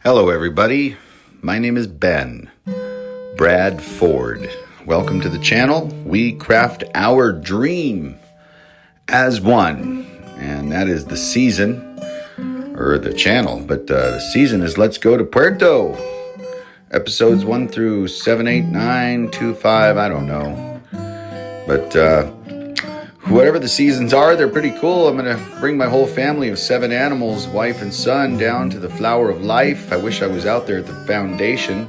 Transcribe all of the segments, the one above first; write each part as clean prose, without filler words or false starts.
Hello, everybody. My name is Ben Bradford. Welcome to the channel. We craft our dream as one, and that is the season, or the channel, but the season is Let's Go to Puerto. Episodes 1 through 7, 8, 9, 2, 5, I don't know. But whatever the seasons are, they're pretty cool. I'm going to bring my whole family of 7 animals, wife and son, down to the Flower of Life. I wish I was out there at the foundation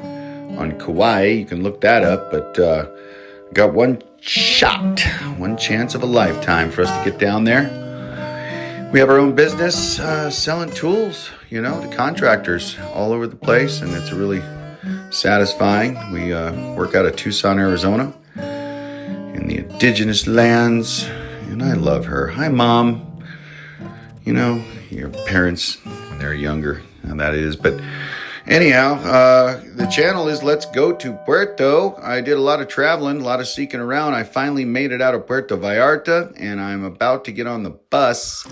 on Kauai. You can look that up, but got one chance of a lifetime for us to get down there. We have our own business selling tools, to contractors all over the place, and it's really satisfying. We work out of Tucson, Arizona, in the indigenous lands, and I love her. Hi, Mom. Your parents when they're younger, and that is. But anyhow, the channel is Let's Go to Puerto. I did a lot of traveling, a lot of seeking around. I finally made it out of Puerto Vallarta, and I'm about to get on the bus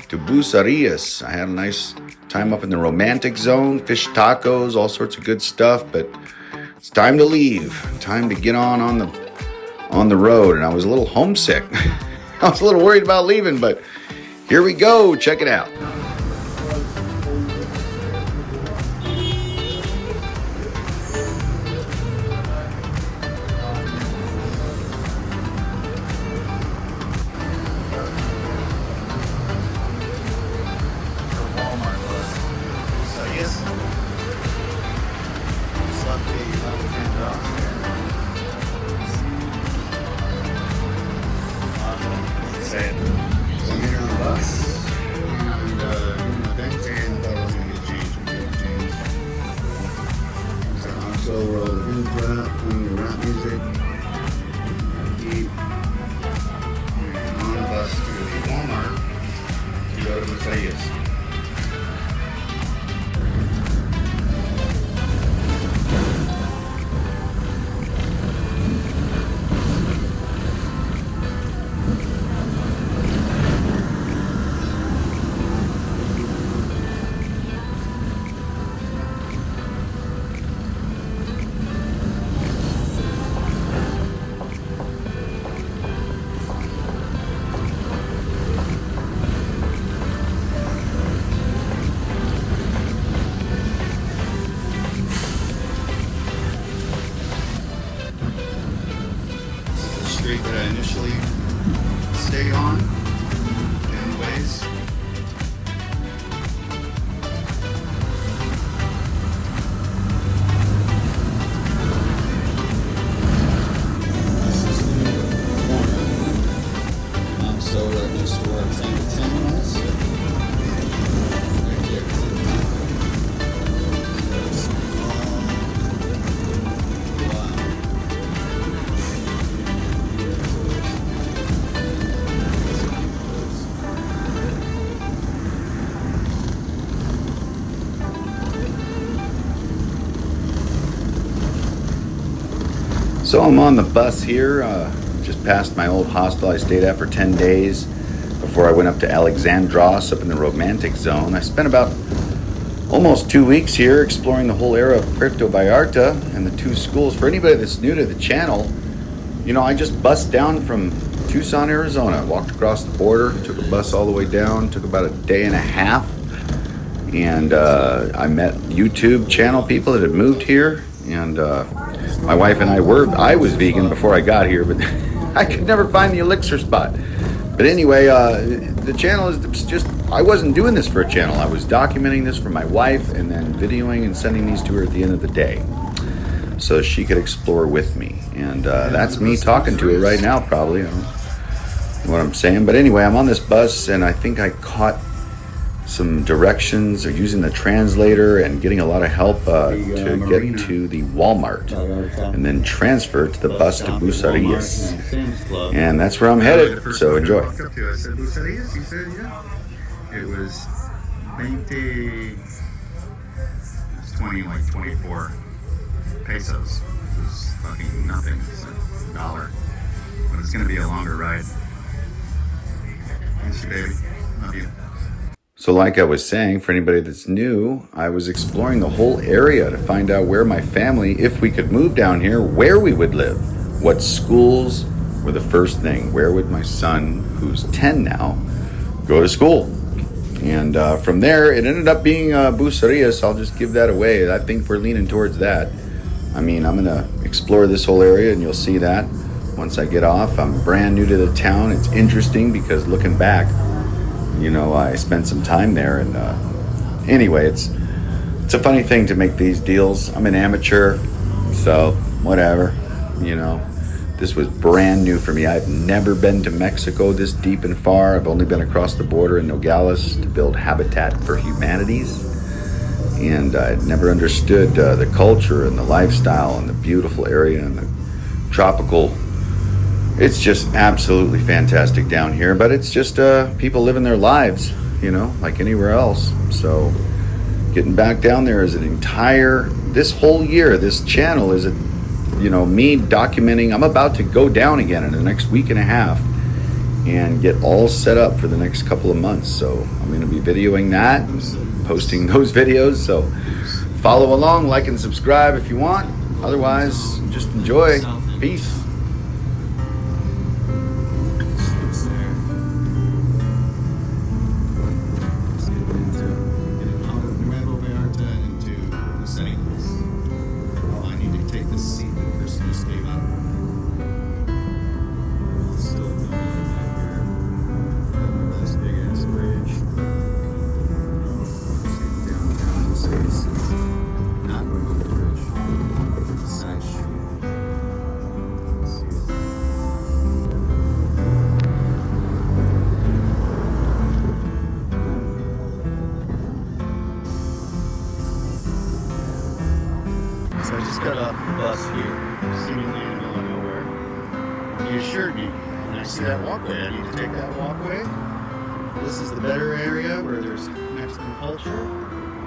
to Bucerias. I had a nice time up in the romantic zone, fish tacos, all sorts of good stuff, but it's time to leave. Time to get on the road, and I was a little homesick. I was a little worried about leaving, but here we go. Check it out. Street that I initially stayed on down the ways. This is the new corner. So right next to our terminals. Right there. So I'm on the bus here, just past my old hostel I stayed at for 10 days before I went up to Alexandros up in the romantic zone. I spent about almost 2 weeks here exploring the whole area of Puerto Vallarta and the 2 schools. For anybody that's new to the channel, I just bussed down from Tucson, Arizona, walked across the border, took a bus all the way down, took about a day and a half, and I met YouTube channel people that had moved here, and my wife and I was vegan before I got here, but I could never find the elixir spot. But anyway, the channel is just, I wasn't doing this for a channel. I was documenting this for my wife and then videoing and sending these to her at the end of the day so she could explore with me. And that's me talking to her right now, probably. I don't know what I'm saying. But anyway, I'm on this bus, and I think I caught some directions, or using the translator and getting a lot of help to get to the Walmart and then transfer to the bus to Bucerias. And that's where I'm headed, so enjoy. I said, Bucerias? He said, yeah. It was 24 pesos. It was fucking nothing. It's $1. But it's going to be a longer ride. Miss you, baby. Love you. So like I was saying, for anybody that's new, I was exploring the whole area to find out where my family, if we could move down here, where we would live. What schools were the first thing? Where would my son, who's 10 now, go to school? And from there, it ended up being Bucerias. I'll just give that away. I think we're leaning towards that. I mean, I'm going to explore this whole area, and you'll see that once I get off. I'm brand new to the town. It's interesting because looking back, you know, I spent some time there. And anyway, it's a funny thing to make these deals. I'm an amateur, so whatever, you know. This was brand new for me. I've never been to Mexico this deep and far. I've only been across the border in Nogales to build Habitat for Humanities. And I'd never understood the culture and the lifestyle and the beautiful area and the tropical. It's just absolutely fantastic down here. But it's just people living their lives, you know, like anywhere else. So getting back down there is this whole year, this channel is me documenting. I'm about to go down again in the next week and a half and get all set up for the next couple of months. So I'm going to be videoing that and posting those videos. So follow along, like and subscribe if you want. Otherwise, just enjoy. Peace. So I just got off the bus here, seemingly in the middle of nowhere. He assured me, when I see that walkway, I need to take that walkway. This is the better area where there's Mexican culture.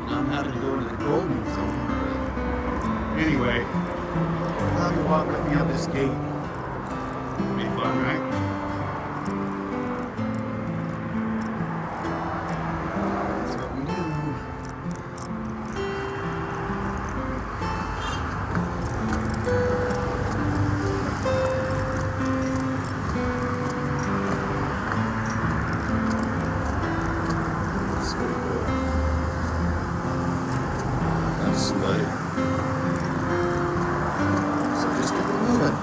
I'm having to go into the golden zone. Anyway, I'll have you walk with me up this gate. It'll be fun, right? Somebody. So just keep it moving.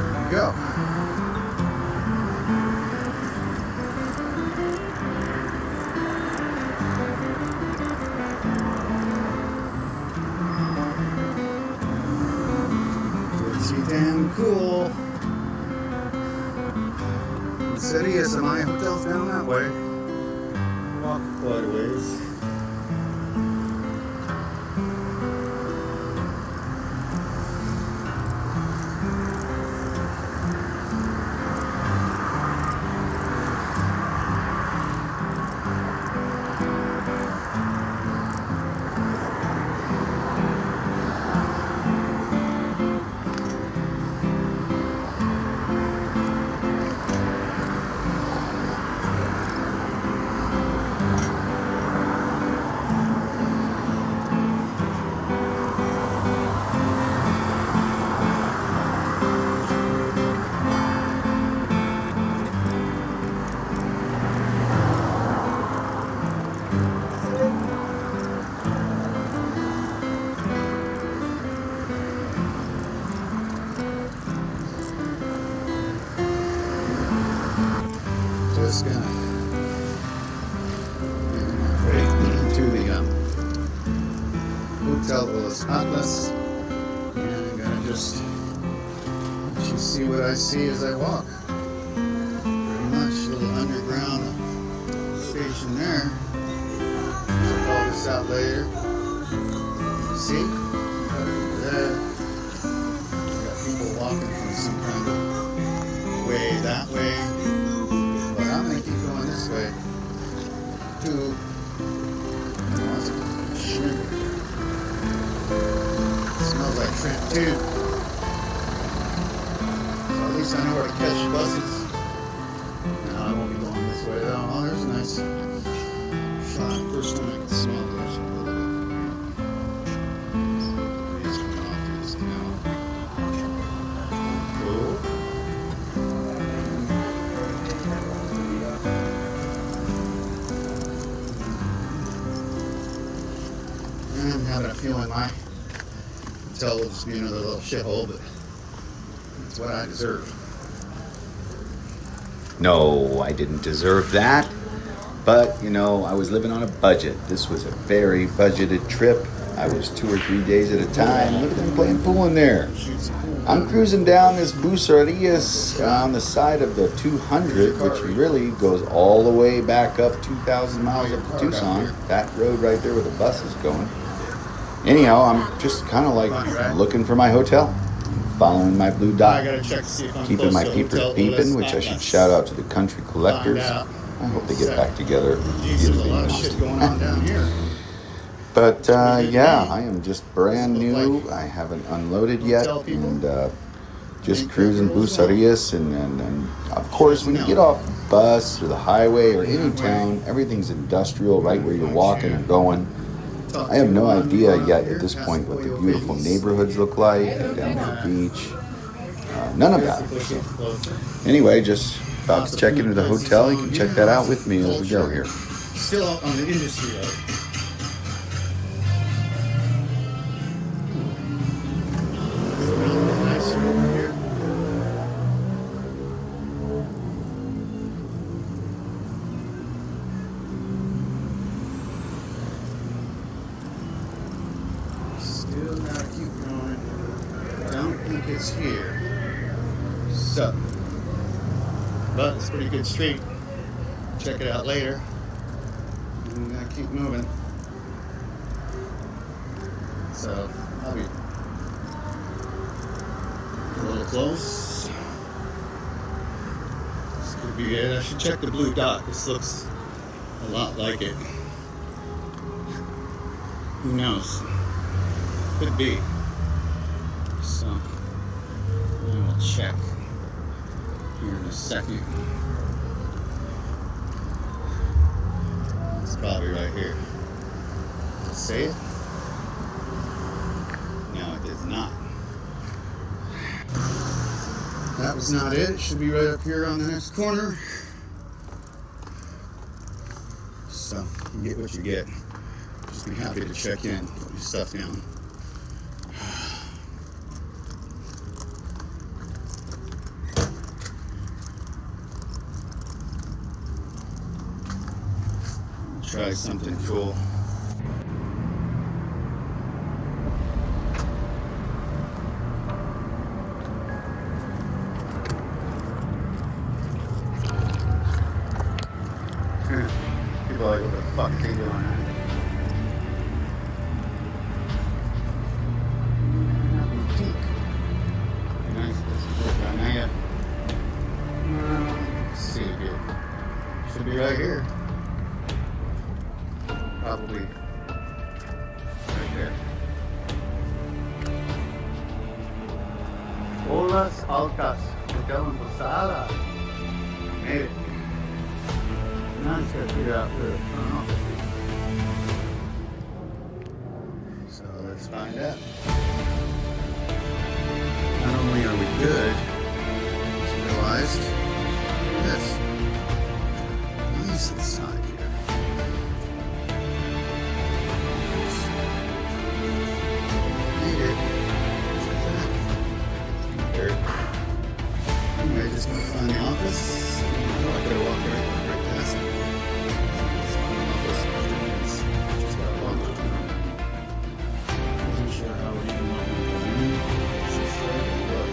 There you go. Pretty damn cool. Bucerias and my hotel's down that way. Walk quite a ways. Just gonna make my way to the Hotel de los Atlas, and I'm gonna just let you see what I see as I walk. Pretty much a little underground station there. Check all this out later. See? There. Got people walking from some kind of way that way. I'm going to keep going this way to shrimp. It smells like shrimp too. least I know where to catch buses. No, I won't be going this way though. Oh, there's a nice shot. First time I can smell there's a little bit. Breeze coming off through this canal. Cool. I'm having a feeling my hotel will just be another little shithole, but that's what I deserve. No, I didn't deserve that. But, you know, I was living on a budget. This was a very budgeted trip. I was 2 or 3 days at a time. Look at them playing pool in there. I'm cruising down this Bucerias on the side of the 200, which really goes all the way back up 2,000 miles up to Tucson. That road right there where the bus is going. Anyhow, I'm just kind of like looking for my hotel, following my blue dot, keeping my peepers peeping, which I should shout out to the country collectors. I hope they get back together. But yeah, I am just brand new. I haven't unloaded yet, and just cruising Bucerias. And of course, when you get off the bus or the highway or any town, everything's industrial right where you're walking or going. I have no idea yet at this point what the beautiful neighborhoods look like down at the beach. None of that. So, anyway, just about to check into the hotel. You can check that out with me as we go here. Still out on the industry road. Still gotta keep going. Don't think it's here. So, but it's a pretty good street. Check it out later. And we gotta keep moving. So, I'll be a little close. This could be it. I should check the blue dot. This looks a lot like it. Who knows? Could be. So, I will check here in a second. It's probably right here. Does it say it? No, it does not. That was not it. It should be right up here on the next corner. So, you get what you get. Just be happy to check in, put your stuff down. Try something cool. People are like, what the fuck are you doing? Nice. Let's see here. Should be right here. Probably right there. Olas altas, hotel en Posada. Made it. Now I just gotta figure out the front office. So let's find out. Not only are we good, just realized this. Nice inside here. Anyway, just gonna find the office. I could have walked right past it. Let's find the office. Just got to walk up. Wasn't sure how we even walked in. She's sure to look.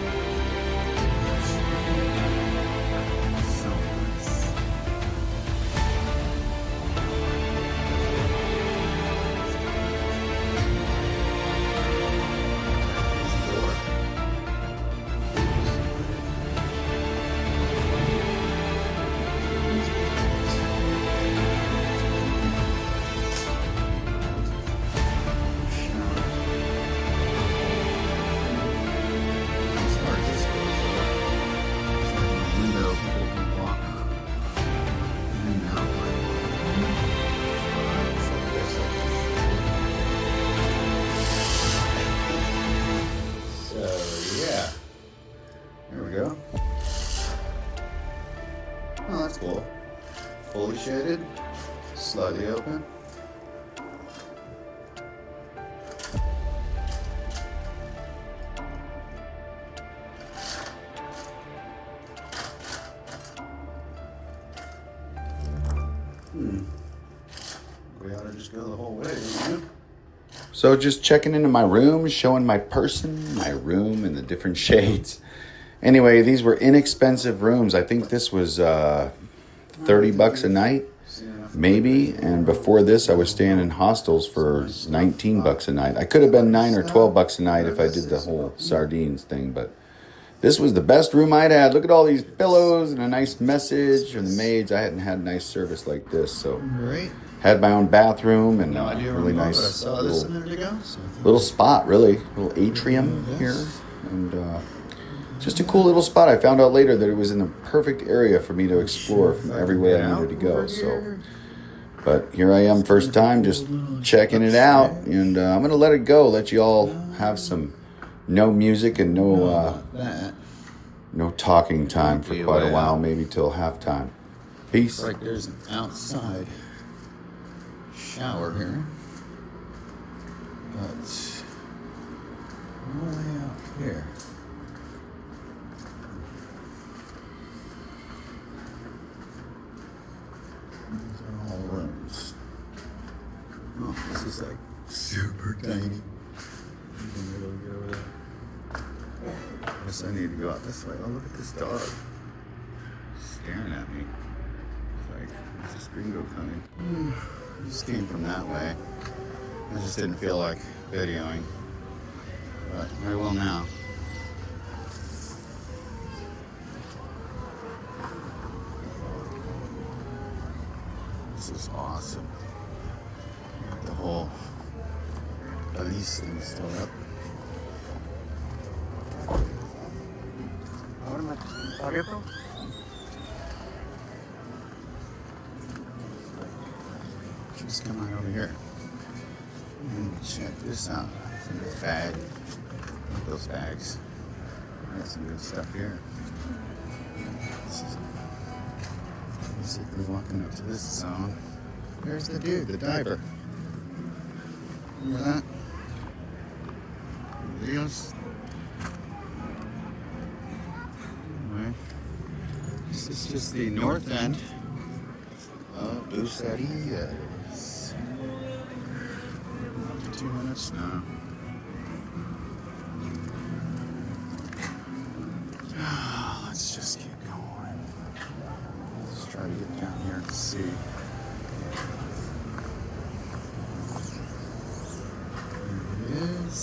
So nice. Oh, that's cool. Fully shaded, slightly open. We ought to just go the whole way, don't you? So just checking into my room, showing my person, my room, and the different shades. Anyway, these were inexpensive rooms. I think this was $30 a night, maybe. And before this, I was staying in hostels for $19 a night. I could have been $9 or $12 a night if I did the whole sardines thing, but this was the best room I'd had. Look at all these pillows and a nice message from the maids. I hadn't had nice service like this, so had my own bathroom and really nice little spot, really little atrium here, and just a cool little spot. I found out later that it was in the perfect area for me to explore from everywhere I needed to go. So, but here I am, first time, just checking it out, and I'm gonna let it go. Let you all have some no music and no talking time for quite a while, maybe till halftime. Peace. Like there's an outside shower here, but all the way out here. These are all rooms. Oh, this is like super tiny. You can really get over there. I guess I need to go out this way. Oh, look at this dog staring at me. It's like, where's this gringo coming? I just came from that way. I just didn't feel like videoing, but I will now. This is awesome. The whole police thing still up. Just come on over here and check this out. It's in this bag. Look at those bags. I got some good stuff here. This is basically walking up to this zone. There's the dude, the diver. Remember that? Videos. Anyway, this is just the north end of Bucerias. 2 minutes now. Let's just keep going. Let's try to get down here and see. There it is.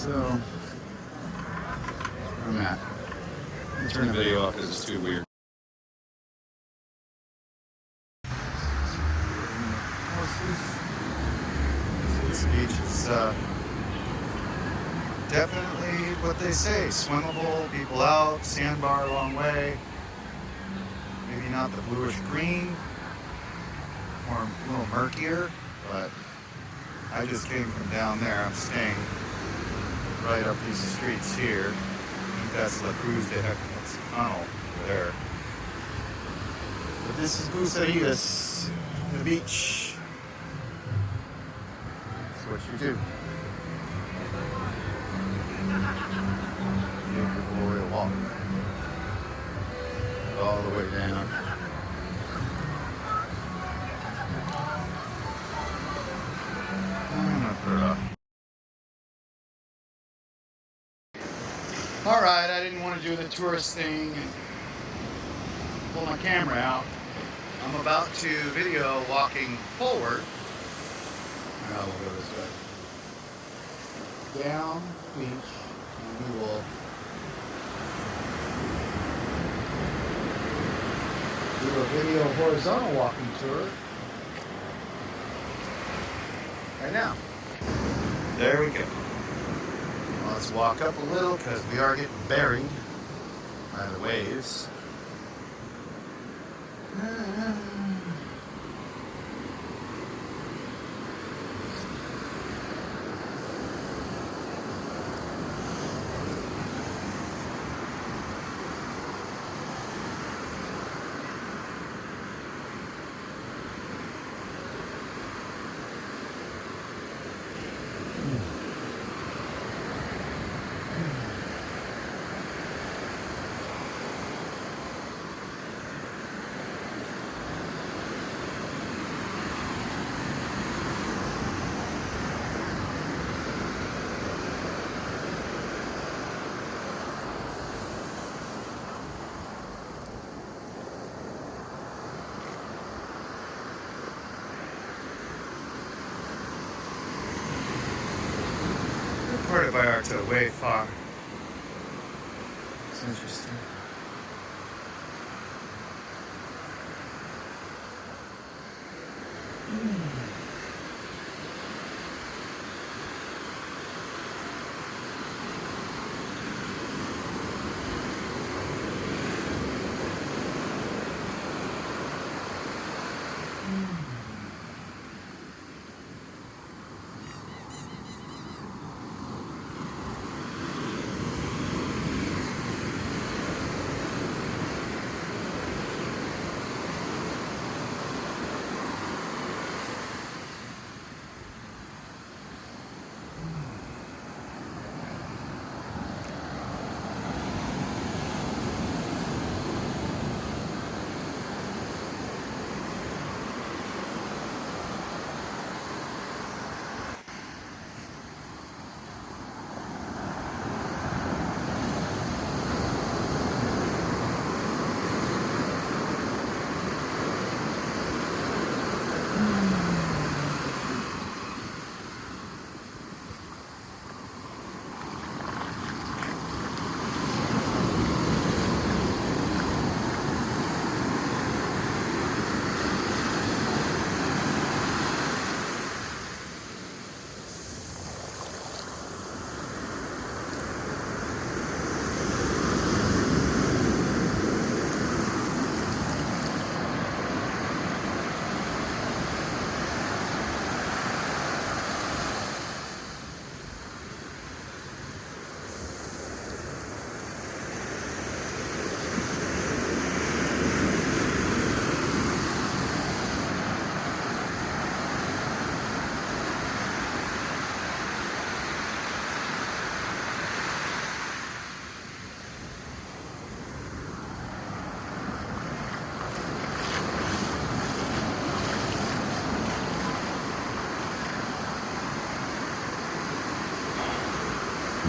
So, where I'm at. I'll turn the video off because it's too weird. This beach is definitely what they say, swimmable, people out, sandbar a long way. Maybe not the bluish green, or a little murkier, but I just came from down there. I'm staying right up these streets here. I think that's La Cruz de Hecate's tunnel over there. But this is Bucerias, the beach. That's what you do. Take your glorious walk. All the way down. I'm gonna put it up. Alright, I didn't want to do the tourist thing and pull my camera out. I'm about to video walking forward. Now we'll go this way. Down the beach, and we will do a video horizontal walking tour right now. There we go. Let's walk up a little because we are getting buried by the waves. Part of Vallarta, way far. It's interesting.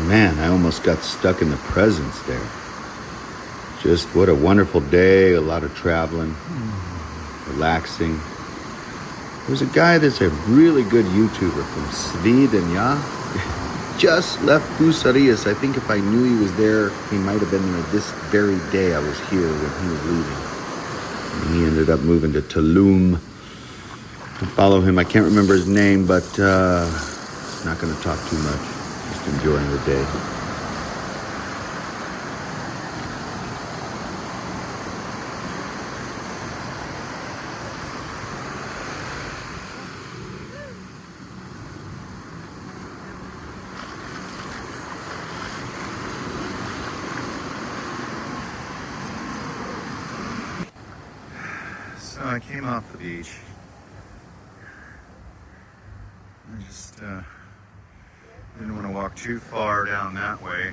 Man, I almost got stuck in the presence there. Just what a wonderful day, a lot of traveling, relaxing. There's a guy that's a really good YouTuber from Sweden, yeah? Just left Bucerias. I think if I knew he was there, he might have been there this very day I was here when he was leaving. And he ended up moving to Tulum. I follow him. I can't remember his name, but not going to talk too much. Just enjoying the day. So I came off the beach. I just didn't want to walk too far down that way.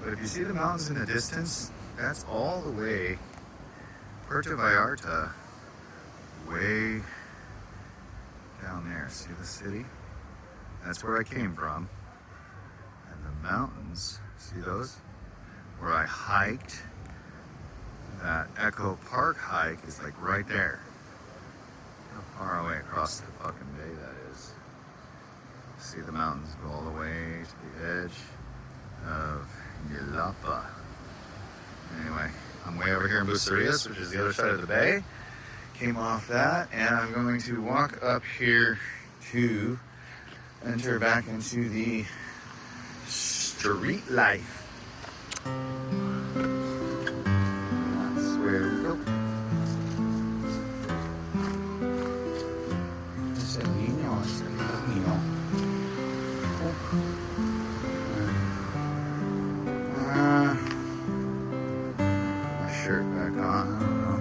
But if you see the mountains in the distance, that's all the way Puerto Vallarta, way down there. See the city? That's where I came from. And the mountains, see those? Where I hiked. That Echo Park hike is like right there. How far away across the fucking bay that is. See the mountains go all the way to the edge of Vallarta. Anyway, I'm way over here in Bucerias, which is the other side of the bay. Came off that, and I'm going to walk up here to enter back into the street life. That's where we go. Es el niño. My shirt back on. I don't know.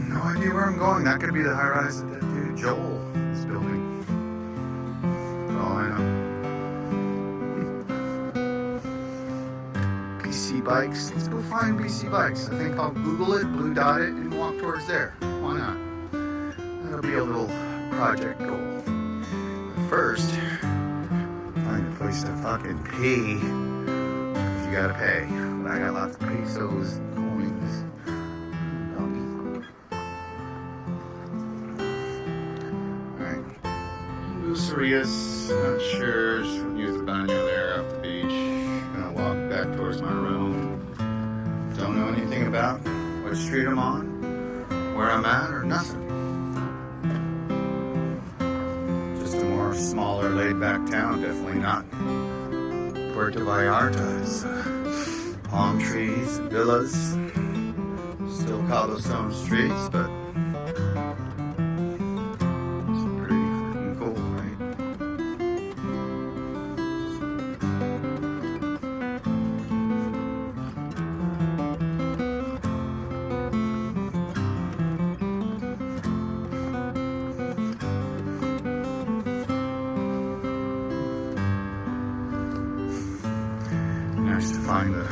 No idea where I'm going. That could be the high rise that dude Joel is building. That's all I know. BC Bikes. Let's go find BC Bikes. I think I'll Google it, blue dot it, and walk towards there. Why not? That'll be a little project goal. But first, find a place to fucking pee. Because you gotta pay. But I got lots of pesos and coins. Alright. Bucerias. Not sure. Just use the baño there off the beach. Gonna walk back towards my room. Don't know anything about what street I'm on, where I'm at, or nothing. Just a more smaller, laid-back town. Definitely not Puerto Vallarta. It's palm trees, villas, still cobblestone streets, but it's pretty freaking cool, right? Nice to find the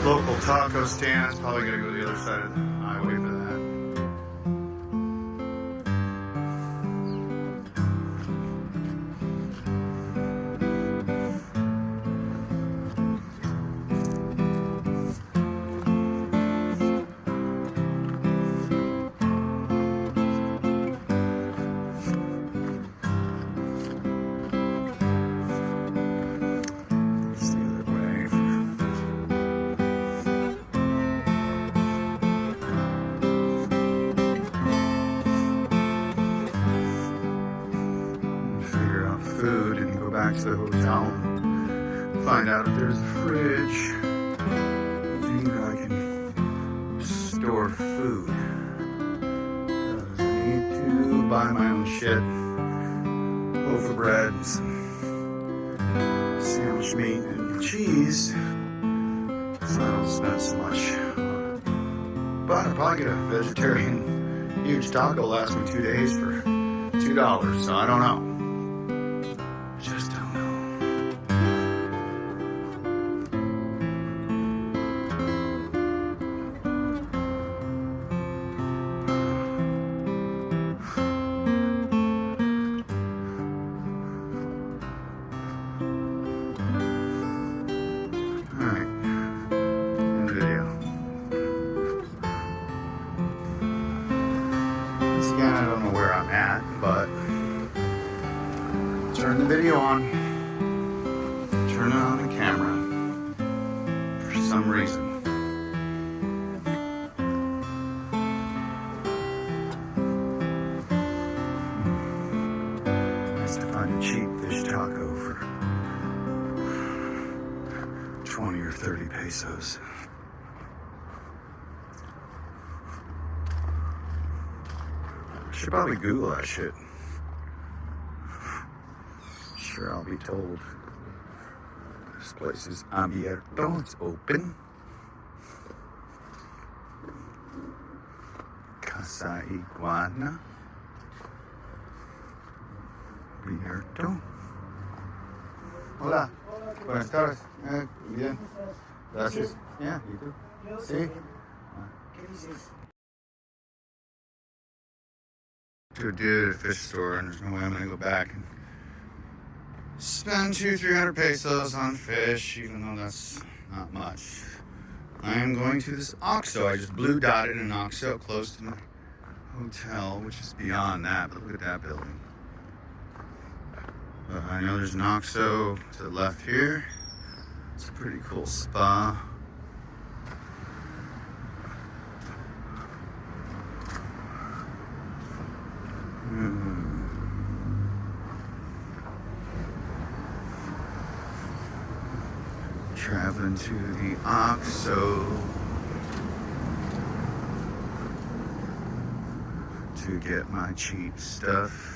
local taco stands. Probably gonna go to the other side of the highway for that. It's the other way. Figure out food and go back to the hotel. Find out if there's a fridge. Maybe I can store food. 'Cause I need to buy my own shit. Loaf of bread, some sandwich meat and cheese. So I don't spend so much. But I'll probably get a vegetarian huge taco last me 2 days for $2. So I don't know. Just don't know. Alright. End video. Once again, I don't know where I'm at, but turn the video on. Turn it on the camera. For some reason. Nice to find a cheap fish taco for 20 or 30 pesos. Should probably Google that shit. Sure, I'll be told. This place is abierto. It's open. Casa Iguana. Abierto. Hola. Buenas tardes. Bien. Gracias. Yeah, you too. Sí. To a fish store, and there's no way I'm gonna go back and spend 200-300 pesos on fish, even though that's not much. I am going to this OXXO. I just blue dotted an OXXO close to my hotel, which is beyond that, but look at that building. But I know there's an OXXO to the left here. It's a pretty cool spa. Traveling to the OXXO to get my cheap stuff.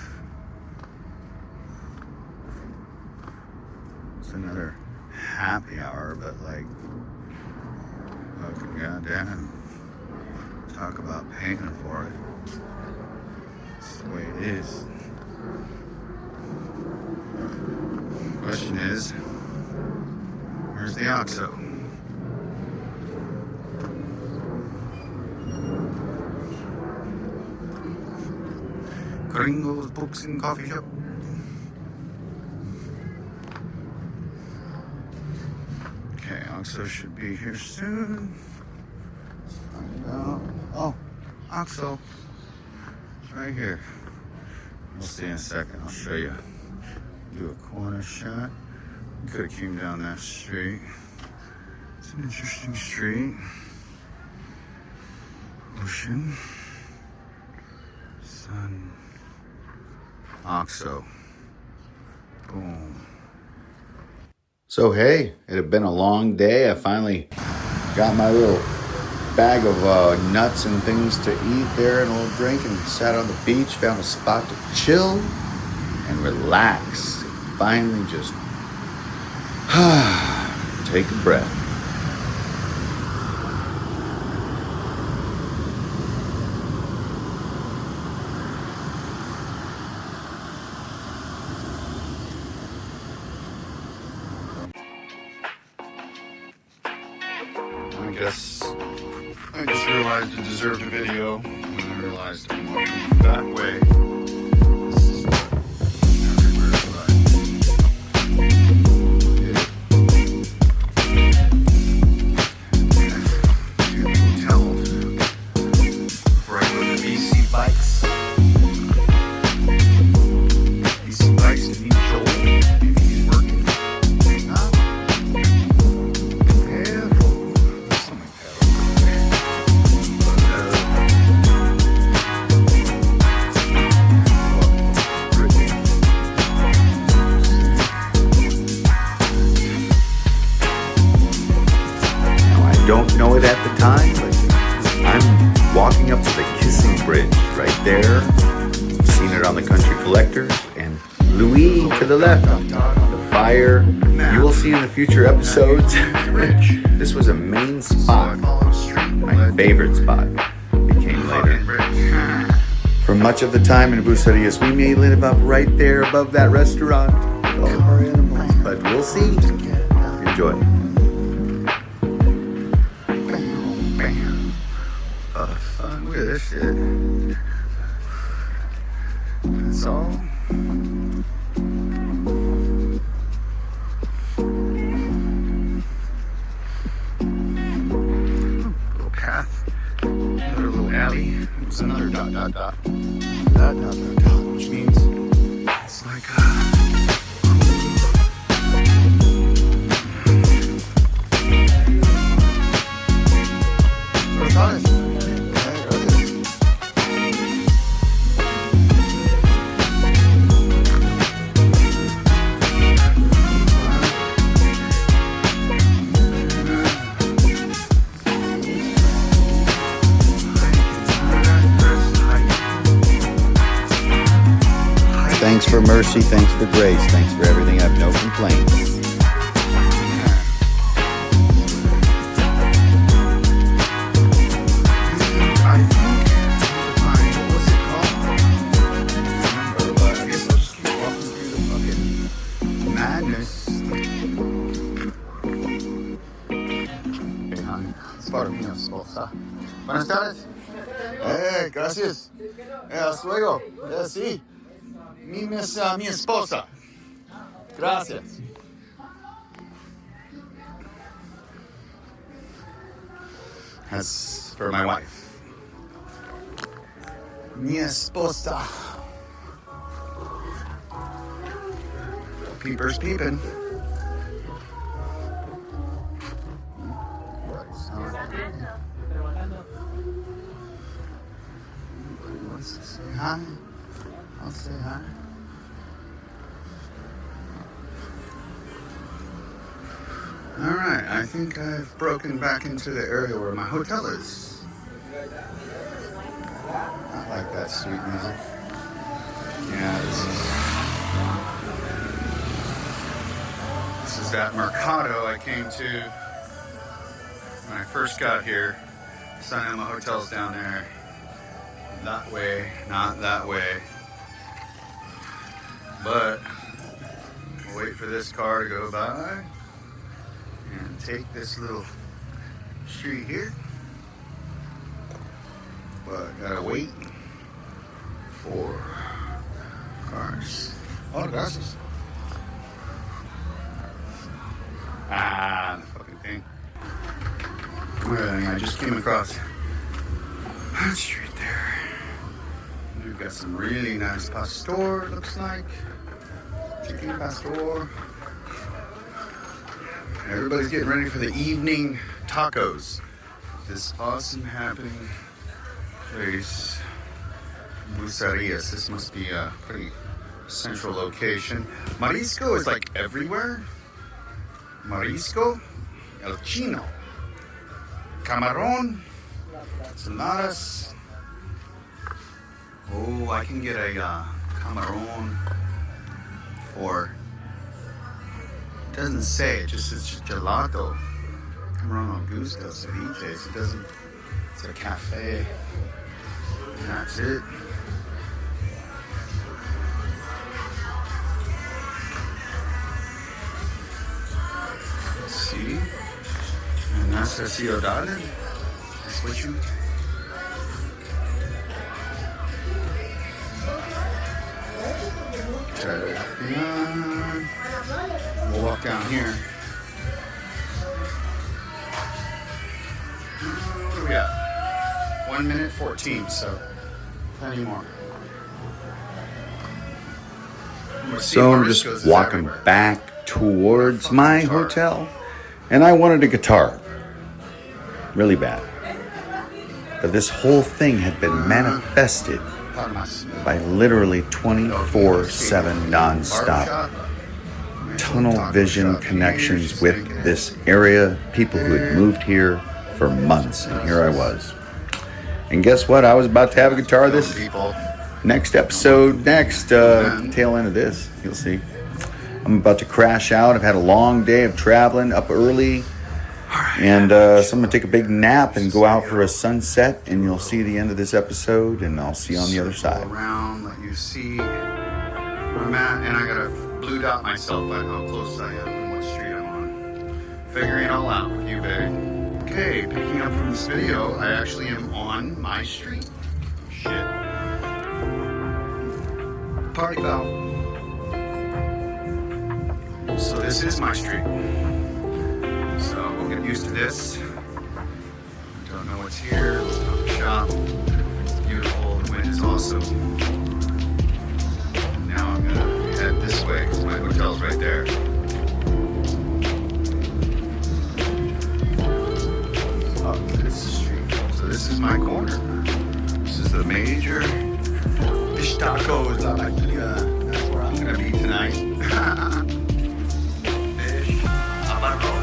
It's another happy hour, but like, fucking goddamn. Talk about paying for it. It's the way it is. Question is, where's the OXXO? Gringo's Books and Coffee Shop. Okay, OXXO should be here soon. Let's find out. Oh, OXXO. It's right here. We'll see in a second. I'll show you. Do a corner shot. Could have came down that street. It's an interesting street. Ocean. Sun. OXXO. Boom. So hey, it had been a long day. I finally got my little bag of nuts and things to eat there and a little drink and sat on the beach, found a spot to chill and relax. Finally just take a breath. I just realized it deserved a video when I realized I'm walking that way. This is everywhere, but to the hotel before I go to BC Bikes. BC Bikes to meet Joel. Maybe he's working. Huh? Don't know it at the time, but I'm walking up to the Kissing Bridge right there. Seen it on the Country Collectors, and Louis to the left, the fire. You will see in the future episodes. This was a main spot, my favorite spot. Became later. For much of the time in Bucerias, we may live up right there above that restaurant with all of our animals, but we'll see. Enjoy. Look at this shit. That's all. Little path. Another little alley. It's another dot dot dot. That dot dot dot, which means it's like thanks for mercy, thanks for grace, thanks for everything. I have no complaints. I think what was it called? I don't remember, but I guess I'll just keep walking through the fucking madness. Es para mi esposa. Buenas tardes. Gracias. Hasta luego. Sí. Mi esposa. Gracias. That's for my wife. Mi esposa. Peepers peeping. Wants to say hi. I'll say hi. Alright, I think I've broken back into the area where my hotel is. I like that sweet music. Yeah, this is that Mercado I came to when I first got here. Some of my hotels down there. That way, not that way. But we'll wait for this car to go by and take this little street here. But gotta wait for cars. Oh, gracias. The fucking thing. I just came across that street there. We've got some really nice pastor, looks like. Chicken pastor. Everybody's getting ready for the evening tacos. This awesome happening place, Bucerias. This must be a pretty central location. Marisco is like everywhere. Marisco, el chino, camarón, saladas. Oh, I can get a camarón for, it doesn't say, it just says gelato. Camarón al gusto, ceviches. It doesn't, it's a cafe. And that's it. Let's see. And that's the ciudad. That's what you. We'll walk down here. What do we got? 1 minute 14, so plenty more. So I'm just walking back towards my hotel, and I wanted a guitar really bad. But this whole thing had been manifested by literally 24/7 non-stop tunnel vision connections with this area, people who had moved here for months, and here I was. And guess what? I was about to have a guitar this next episode, tail end of this, you'll see. I'm about to crash out. I've had a long day of traveling, up early, and so I'm going to take a big nap and go out for a sunset, and you'll see the end of this episode, and I'll see you on the other side. Around, let you see where I'm at, and I got to blue dot myself at how close I am and what street I'm on. Figuring it all out with you, babe. Okay, picking up from this video, I actually am on my street. Shit. Party foul. So this is my street. So we'll get used to this. Don't know what's here. Let's go to the shop. It's beautiful. The wind is awesome. And now I'm gonna head this way because my hotel's right there. Up this street. So this is my corner. This is the major fish tacos. That's where I'm gonna be tonight. Fish abarro.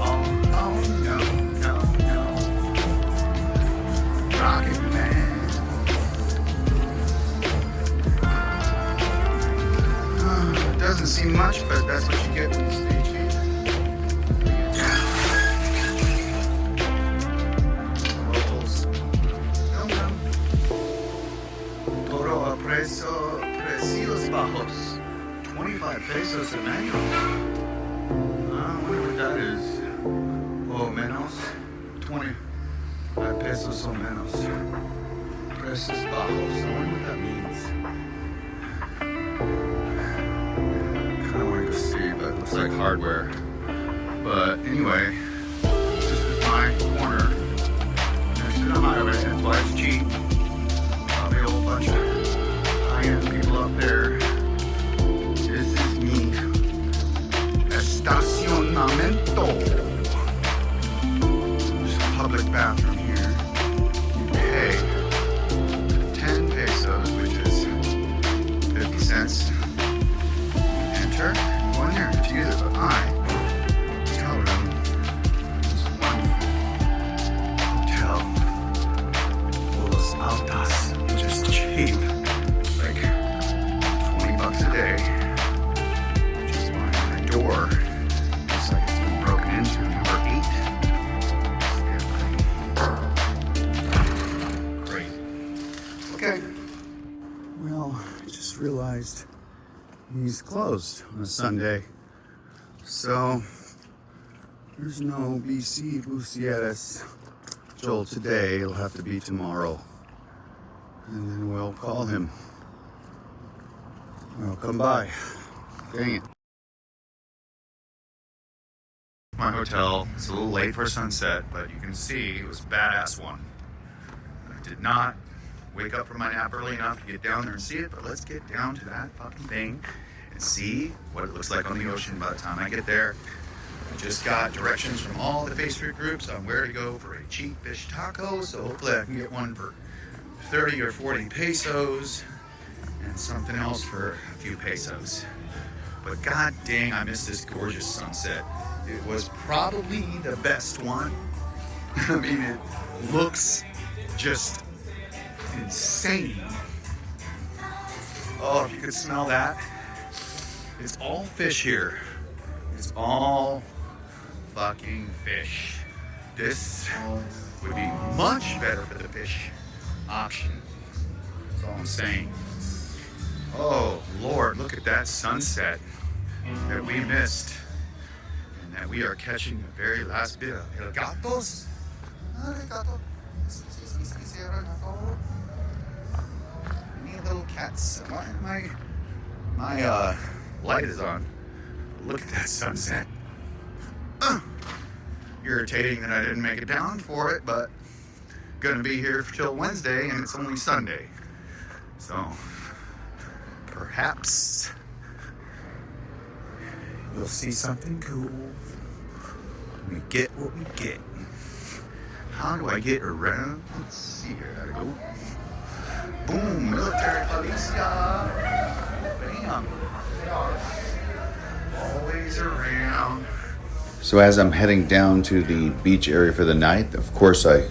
Oh no. Rocket Man. Doesn't seem much, but that's what you get when you stay cheap. Locals. Toro a precios bajos. 25 pesos an año. I wonder what that is. O menos. 25 pesos o menos. Precios bajos. I wonder what that means. Kind of wanted to see, but it looks like hardware. But anyway, this is my corner next to the highway. That's why it's cheap. Probably a whole bunch of high-end people up there. This is me. Estacionamiento. There's a public bathroom here. You pay 10 pesos, which is 50 cents. Enter, go in there to use it, but hotel room. There's one hotel. Los Altas, which is cheap. Like $20 a day. Which is why my door looks like it's been broken into. Number 8. Crazy. Okay. Well, I just realized he's closed on a Sunday. So there's no BC Bucerias Joel today. It'll have to be tomorrow. And then we'll call him. I'll come by. Dang it. My hotel. It's a little late for sunset, but you can see it was a badass one. I did not wake up from my nap early enough to get down there and see it, but let's get down to that fucking thing and see what it looks like on the ocean by the time I get there. I just got directions from all the Facebook groups on where to go for a cheap fish taco, so hopefully I can get one for 30 or 40 pesos and something else for a few pesos. But god dang, I missed this gorgeous sunset. It was probably the best one. I mean, it looks just insane. Oh, if you could smell that. It's all fish here. It's all fucking fish. This would be much better for the fish option. That's all I'm saying. Oh, Lord, look at that sunset that we missed. And that we are catching the very last bit of El Gatos. El Gato. Any little cats. My light is on. Look at that sunset. Irritating that I didn't make it down for it, but gonna be here till Wednesday and it's only Sunday. So perhaps we'll see something cool. We get what we get. How do I get around? Let's see here. Gotta go. Boom, military policia. Bam. They are always around. So as I'm heading down to the beach area for the night, of course I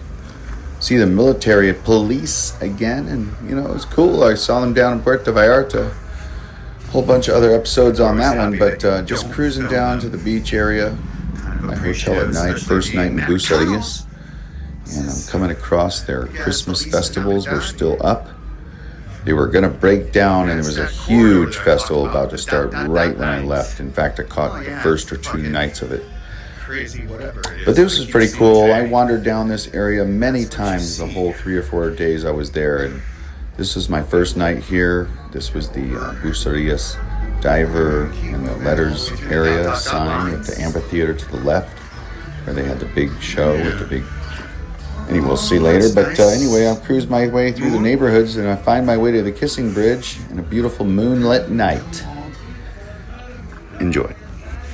see the military police again, and you know, it was cool. I saw them down in Puerto Vallarta. A whole bunch of other episodes on that one, but just cruising down to the beach area, my hotel at night, first night in Bucerias, and I'm coming across their Christmas festivals were still up. They were going to break down, and there was a huge festival about to start right when I left. In fact, I caught the first or two nights of it. But this was pretty cool. I wandered down this area many times the whole 3 or 4 days I was there, and this was my first night here. This was the Bucerias diver and the letters area sign with the amphitheater to the left, where they had the big show with the big... Anyway, we'll see later. But anyway, I'll cruise my way through the neighborhoods, and I find my way to the Kissing Bridge in a beautiful moonlit night. Enjoy.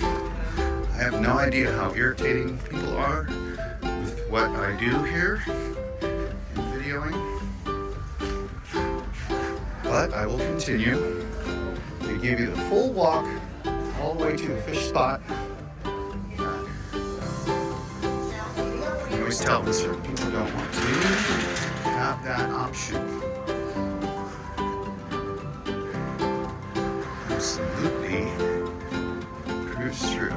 I have no idea how irritating people are with what I do here in videoing, but I will continue to give you the full walk all the way to the fish spot. I always tell me certain people don't want to have that option. Absolutely cruise through.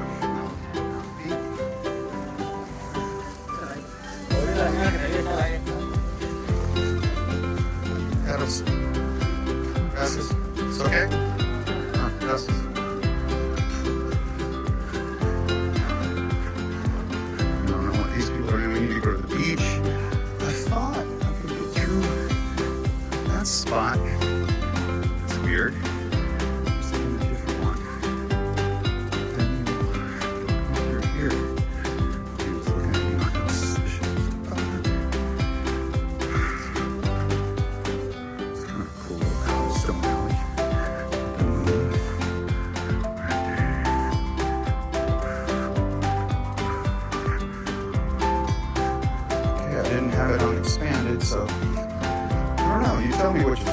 Gracias. It's okay? Gracias. I don't know what these people are doing. We need to go to the beach. I thought I could get through that spot. It's weird. Just in a different one. Then you're here. It's looking at me like I'm suspicious. It's kind of a cool little cobblestone alley.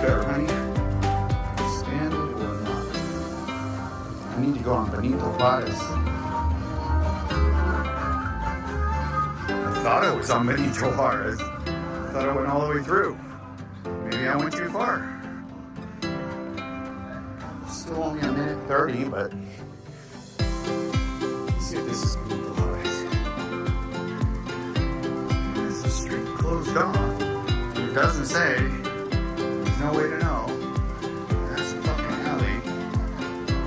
better, honey? Stand it or not? I need to go on Benito Juarez. I thought I was on Benito Juarez. I thought I went all the way through. Maybe I went too far. Still only a minute 30, but let's see if this is Benito Juarez. Is the street closed off? It doesn't say. There's no way to know. That's a fucking alley.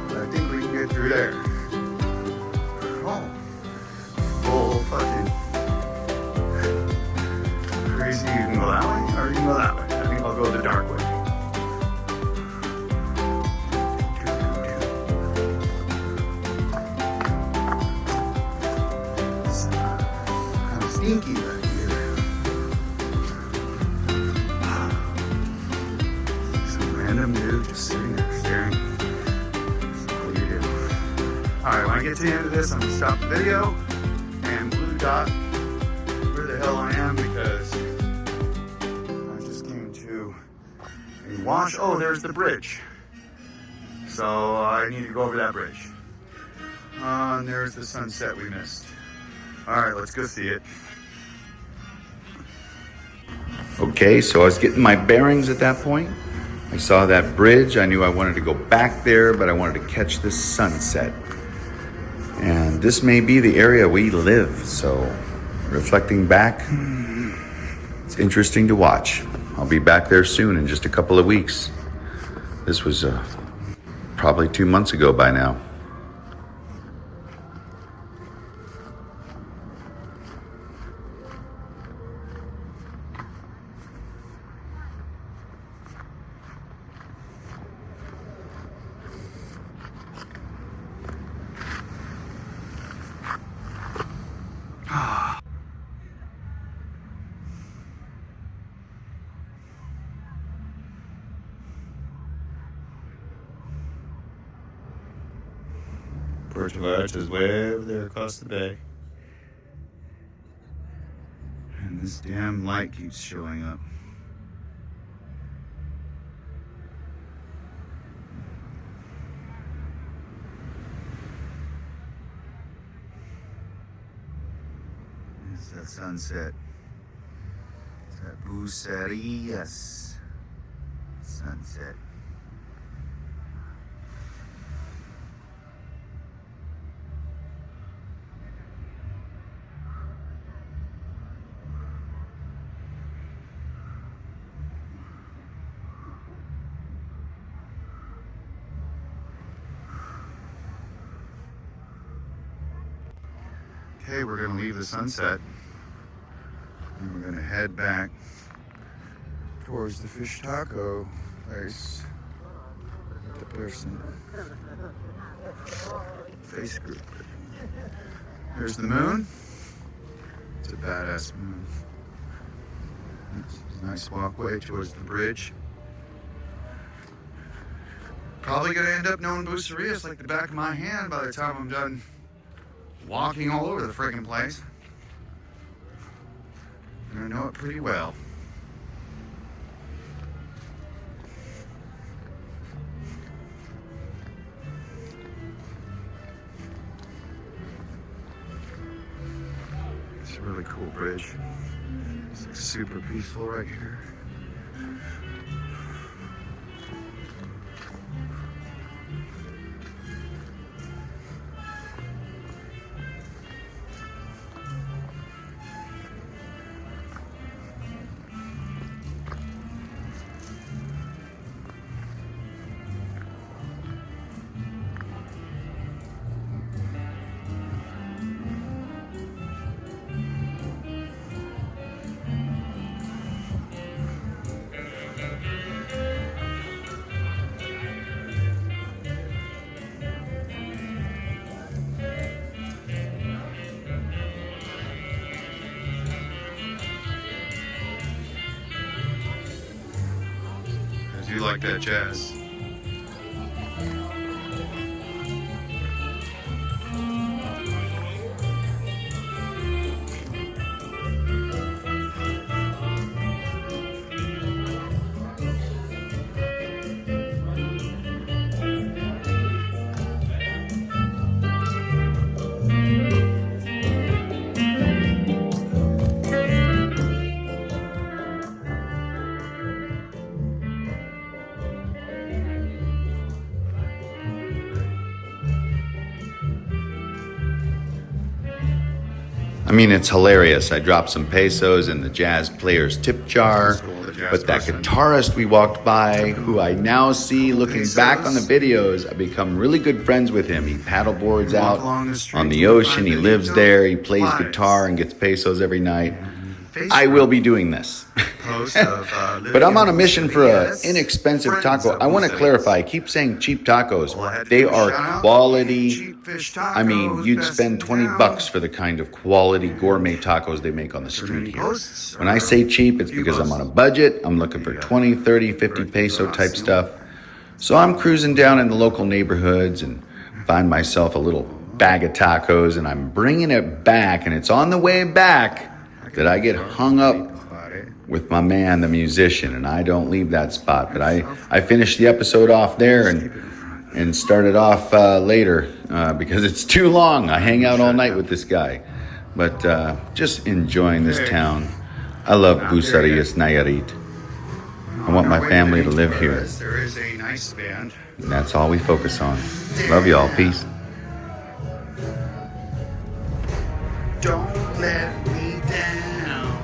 But I think we can get through there. Oh. Full fucking crazy. You can go that way or you can go that way. I think I'll go the dark way. It's kind of stinky back here. Some random dude just sitting there staring. What do you do? Alright, when I get to the end of this, I'm going to stop the video and blue dot where the hell I am because I just came to a wash. Oh, there's the bridge. So I need to go over that bridge. And there's the sunset we missed. Alright, let's go see it. Okay, so I was getting my bearings at that point. I saw that bridge. I knew I wanted to go back there, but I wanted to catch the sunset. And this may be the area we live, so reflecting back, it's interesting to watch. I'll be back there soon in just a couple of weeks. This was probably 2 months ago by now. Puerto is way over there across the bay. And this damn light keeps showing up. It's that sunset. It's that Bucerias sunset. Okay, we're going to leave the sunset and we're going to head back towards the fish taco place with the person face group. There's the moon. It's a badass moon. It's a nice walkway towards the bridge. Probably going to end up knowing Bucerias like the back of my hand by the time I'm done walking all over the friggin' place. I know it pretty well. It's a really cool bridge. It's like super peaceful right here. I do like that jazz. I mean, it's hilarious. I dropped some pesos in the jazz player's tip jar, but that guitarist we walked by, who I now see looking back on the videos, I've become really good friends with him. He paddleboards out on the ocean, he lives there, he plays guitar and gets pesos every night. I will be doing this. But I'm on a mission for an inexpensive taco. I want to clarify, I keep saying cheap tacos. They are quality. I mean, you'd spend $20 for the kind of quality gourmet tacos they make on the street here. When I say cheap, it's because I'm on a budget. I'm looking for 20, 30, 50 peso type stuff. So I'm cruising down in the local neighborhoods and find myself a little bag of tacos, and I'm bringing it back, and it's on the way back that I get hung up with my man, the musician, and I don't leave that spot. But I finished the episode off there and started off later because it's too long. I hang out all night with this guy. But just enjoying this town. I love Bucerias, Nayarit. I want my family to live here. There is a nice band. And that's all we focus on. Love y'all. Peace. Don't let me down.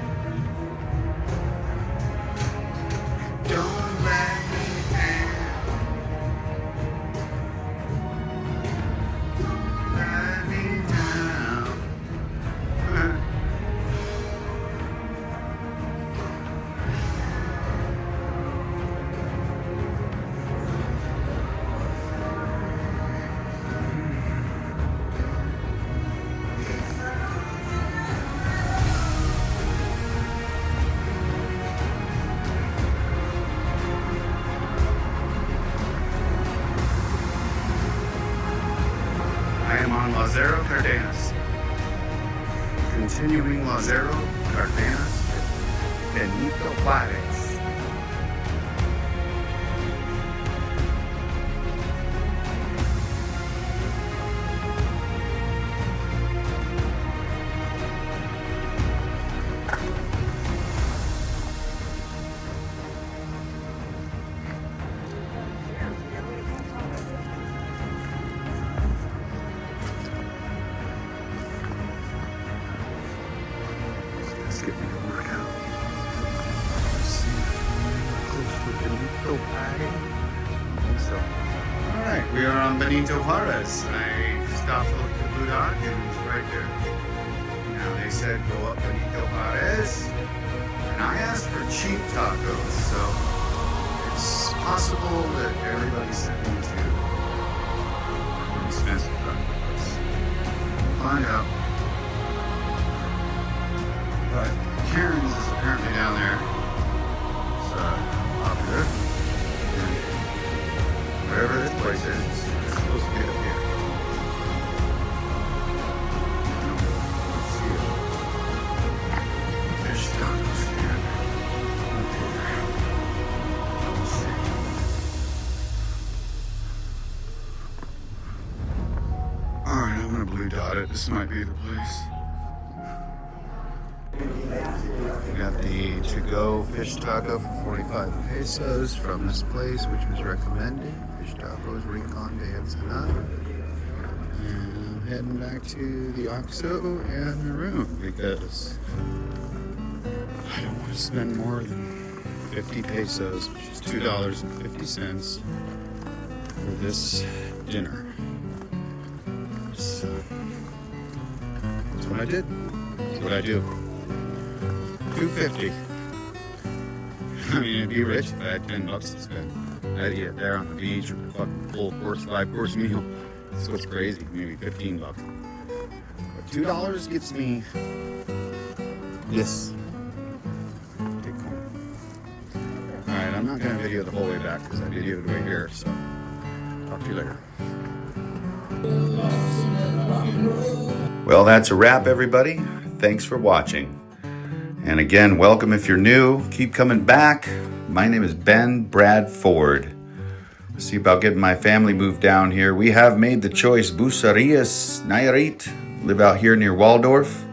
Don't let me down. Don't let me down. I am on Lazaro Cardenas. Continuing Lazaro Cardenas, Benito Juarez. Let's get me a workout. See if we're close to Benito Juarez. I think so. Alright, we are on Benito Juarez. I stopped to look at the blue dot and it was right there. Now they said go up Benito Juarez. And I asked for cheap tacos, so it's possible that everybody's sent me to expensive tacos. We'll find out. But Karen's is apparently down there. It's popular. And wherever this place is, it's supposed to be up here. Let's see it. Fish taco stand. Up here. Let's see. Alright, I'm gonna blue dot it. This might be the place. We got the to-go fish taco for 45 pesos from this place, which was recommended. Fish tacos, Rincon de Ensenada. And I'm heading back to the OXXO and the room because I don't want to spend more than 50 pesos, which is $2.50 for this dinner. So that's what I did. That's what I do. $2.50. I mean, it'd be rich if I had $10 to spend. I'd eat there on the beach with a fucking full course, 5-course meal. That's what's crazy. Maybe $15. But $2 gets me this. Take home. Alright, I'm not gonna video the whole way back because I videoed way here, so talk to you later. Well, that's a wrap, everybody. Thanks for watching. And again, welcome if you're new. Keep coming back. My name is Ben Bradford. See about getting my family moved down here. We have made the choice. Bucerias, Nayarit. Live out here near Waldorf.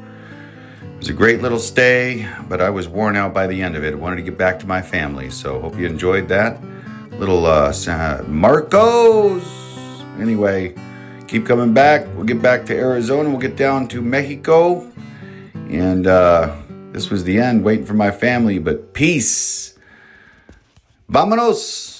It was a great little stay, but I was worn out by the end of it. I wanted to get back to my family, so hope you enjoyed that. Little Marcos. Anyway, keep coming back. We'll get back to Arizona. We'll get down to Mexico. And this was the end, waiting for my family, but peace. Vámonos!